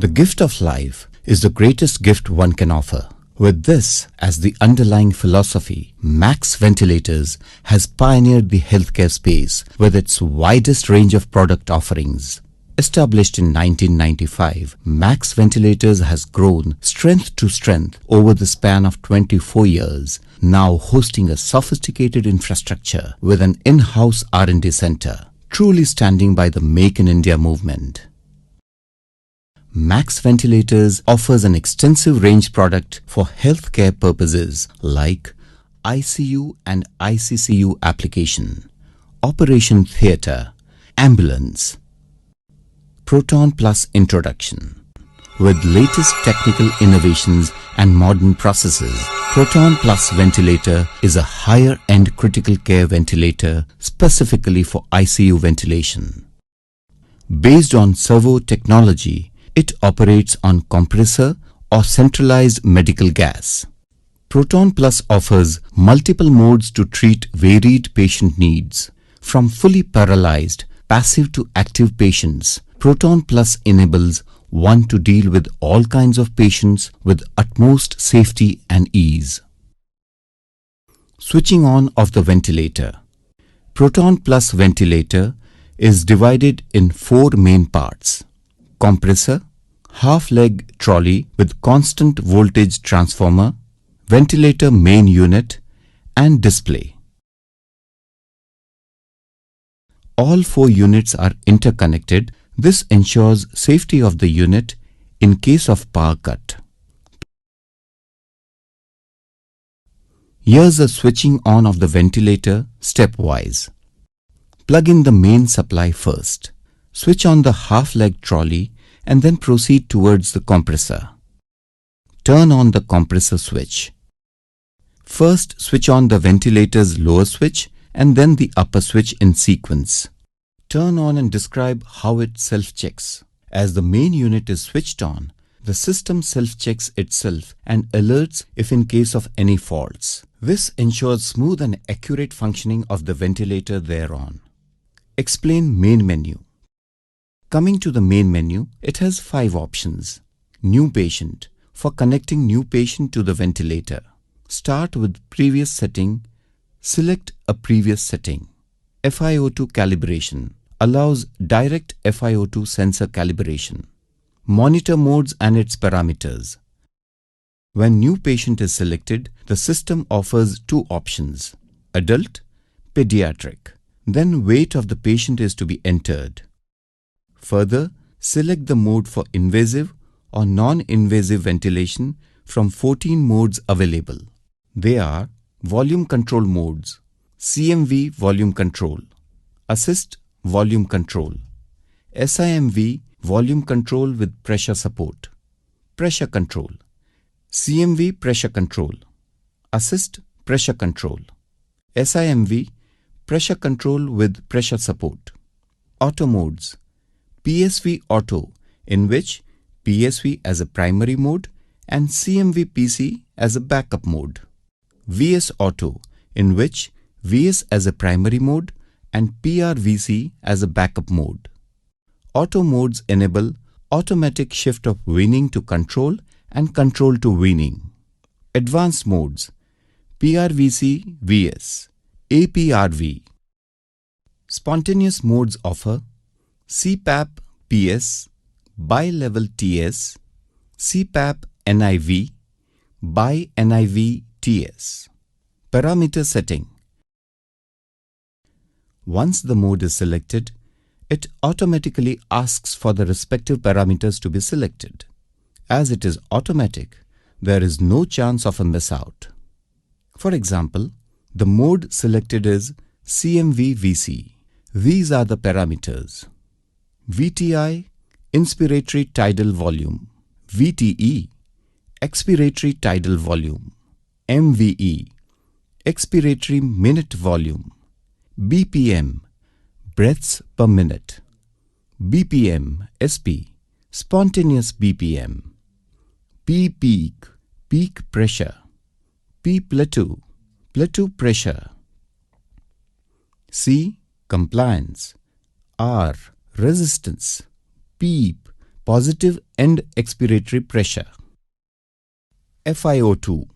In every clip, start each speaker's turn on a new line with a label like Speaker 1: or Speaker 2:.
Speaker 1: The gift of life is the greatest gift one can offer. With this as the underlying philosophy, Max Ventilators has pioneered the healthcare space with its widest range of product offerings. Established in 1995, Max Ventilators has grown strength to strength over the span of 24 years, now hosting a sophisticated infrastructure with an in-house R&D center, truly standing by the Make in India movement. Max Ventilators offers an extensive range product for healthcare purposes like ICU and ICCU application, operation theatre, ambulance, Proton Plus introduction. With latest technical innovations and modern processes, Proton Plus ventilator is a higher-end critical care ventilator specifically for ICU ventilation. Based on servo technology, it operates on compressor or centralized medical gas. Proton Plus offers multiple modes to treat varied patient needs. From fully paralyzed, passive to active patients, Proton Plus enables one to deal with all kinds of patients with utmost safety and ease. Switching on of the ventilator. Proton Plus ventilator is divided in 4 main parts: compressor, half-leg trolley with constant voltage transformer, ventilator main unit, and display. All 4 units are interconnected. This ensures safety of the unit in case of power cut. Here's a switching on of the ventilator stepwise. Plug in the main supply first. Switch on the half-leg trolley and then proceed towards the compressor. Turn on the compressor switch. First switch on the ventilator's lower switch and then the upper switch in sequence. Turn on and describe how it self-checks. As the main unit is switched on, the system self-checks itself and alerts if in case of any faults. This ensures smooth and accurate functioning of the ventilator thereon. Explain main menu. Coming to the main menu, it has 5 options. New patient, for connecting new patient to the ventilator. Start with previous setting. Select a previous setting. FiO2 calibration allows direct FiO2 sensor calibration. Monitor modes and its parameters. When new patient is selected, the system offers 2 options: adult, pediatric. Then weight of the patient is to be entered. Further, select the mode for invasive or non-invasive ventilation from 14 modes available. They are volume control modes, CMV volume control, assist volume control, SIMV volume control with pressure support, pressure control, CMV pressure control, assist pressure control, SIMV pressure control with pressure support. Auto modes: PSV auto, in which PSV as a primary mode and CMV PC as a backup mode. VS auto, in which VS as a primary mode and PRVC as a backup mode. Auto modes enable automatic shift of weaning to control and control to weaning. Advanced modes: PRVC VS, APRV. Spontaneous modes offer CPAP PS, bi-level TS, CPAP NIV, bi-NIV TS. Parameter setting. Once the mode is selected, it automatically asks for the respective parameters to be selected. As it is automatic, there is no chance of a miss out. For example, the mode selected is CMV-VC. These are the parameters: VTI, inspiratory tidal volume; VTE, expiratory tidal volume; MVE, expiratory minute volume; BPM, breaths per minute; BPM SP, spontaneous BPM; P-peak, peak pressure; P-plateau, plateau pressure; C, compliance; R, resistance; PEEP, positive end expiratory pressure. FiO2.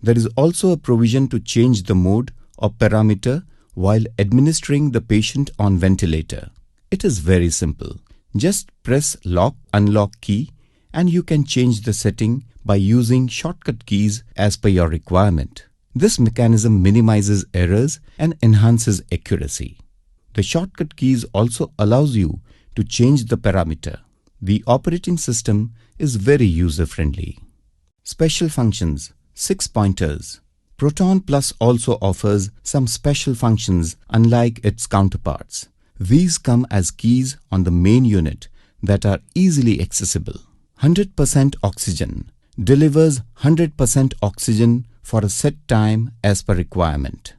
Speaker 1: There is also a provision to change the mode or parameter while administering the patient on ventilator. It is very simple. Just press lock unlock key and you can change the setting by using shortcut keys as per your requirement. This mechanism minimizes errors and enhances accuracy. The shortcut keys also allows you to change the parameter. The operating system is very user-friendly. Special functions, 6 pointers. Proton Plus also offers some special functions unlike its counterparts. These come as keys on the main unit that are easily accessible. 100% oxygen delivers 100% oxygen for a set time as per requirement.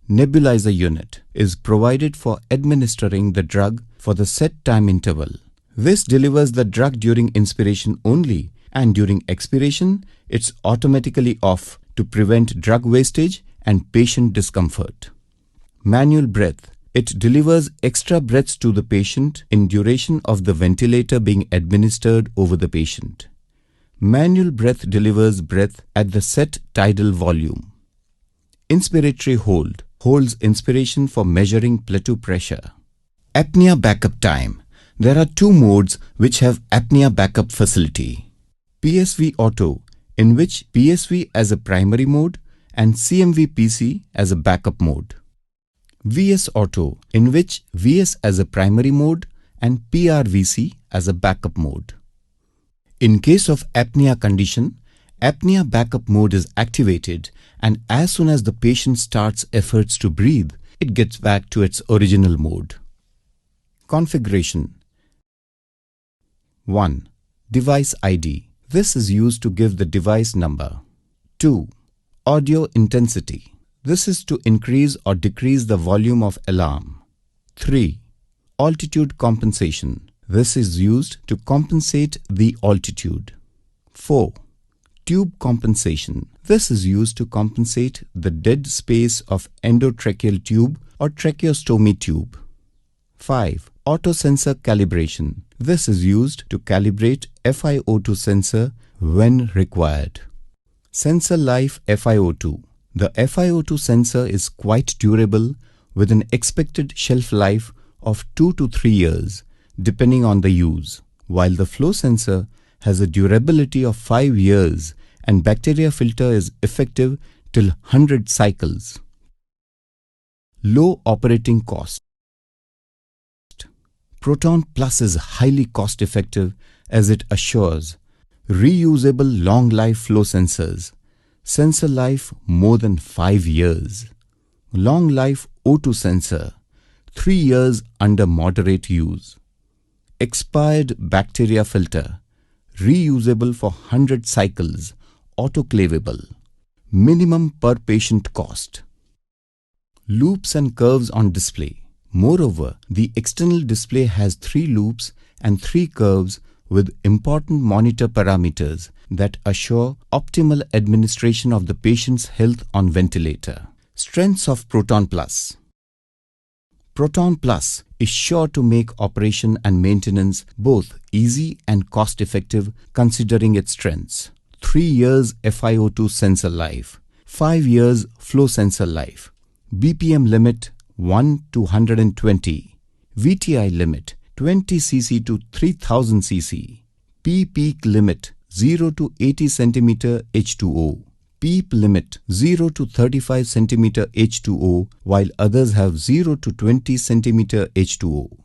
Speaker 1: Nebulizer unit is provided for administering the drug for the set time interval. This delivers the drug during inspiration only, and during expiration, it's automatically off to prevent drug wastage and patient discomfort. Manual breath. It delivers extra breaths to the patient in duration of the ventilator being administered over the patient. Manual breath delivers breath at the set tidal volume. Inspiratory hold holds inspiration for measuring plateau pressure. Apnea backup time. There are 2 modes which have apnea backup facility. PSV Auto, in which PSV as a primary mode and CMV PC as a backup mode. VS Auto, in which VS as a primary mode and PRVC as a backup mode. In case of apnea condition, apnea backup mode is activated, and as soon as the patient starts efforts to breathe, it gets back to its original mode. Configuration. 1. Device ID. This is used to give the device number. 2. Audio intensity. This is to increase or decrease the volume of alarm. 3. Altitude compensation. This is used to compensate the altitude. 4. Tube compensation. This is used to compensate the dead space of endotracheal tube or tracheostomy tube. 5. Auto sensor calibration. This is used to calibrate FiO2 sensor when required. Sensor life FiO2. The FiO2 sensor is quite durable with an expected shelf life of 2 to 3 years depending on the use, while the flow sensor has a durability of 5 years and bacteria filter is effective till 100 cycles. Low operating cost. Proton Plus is highly cost effective as it assures reusable long life flow sensors, sensor life more than 5 years, long life O2 sensor, 3 years under moderate use, expired bacteria filter, reusable for 100 cycles, autoclavable, minimum per patient cost. Loops and curves on display. Moreover, the external display has 3 loops and 3 curves with important monitor parameters that assure optimal administration of the patient's health on ventilator. Strengths of Proton Plus. Proton Plus is sure to make operation and maintenance both easy and cost-effective considering its strengths. 3 years FiO2 sensor life, 5 years flow sensor life, BPM limit 1 to 120, VTI limit 20 cc to 3000 cc, P peak limit 0 to 80 cm H2O, PEEP limit 0 to 35 cm H2O, while others have 0 to 20 cm H2O.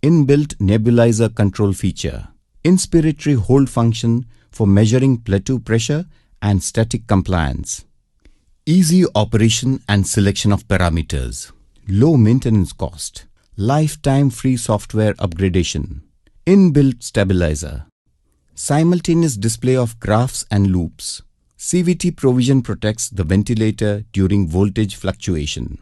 Speaker 1: Inbuilt nebulizer control feature, inspiratory hold function for measuring plateau pressure and static compliance, easy operation and selection of parameters, low maintenance cost, lifetime free software upgradation, inbuilt stabilizer, simultaneous display of graphs and loops. CVT provision protects the ventilator during voltage fluctuation.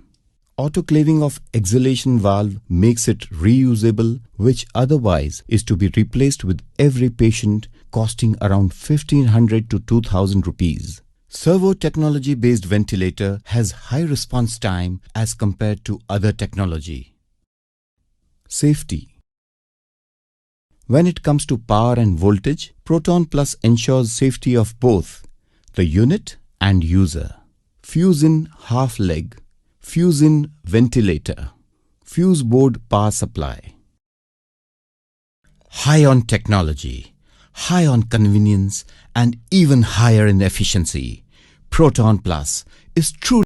Speaker 1: Autoclaving of exhalation valve makes it reusable, which otherwise is to be replaced with every patient, costing around 1500 to 2000 rupees. Servo technology based ventilator has high response time as compared to other technology. Safety. When it comes to power and voltage, Proton Plus ensures safety of both the unit and user. Fuse in half leg, fuse in ventilator, fuse board power supply. High on technology, high on convenience, and even higher in efficiency, Proton Plus is truly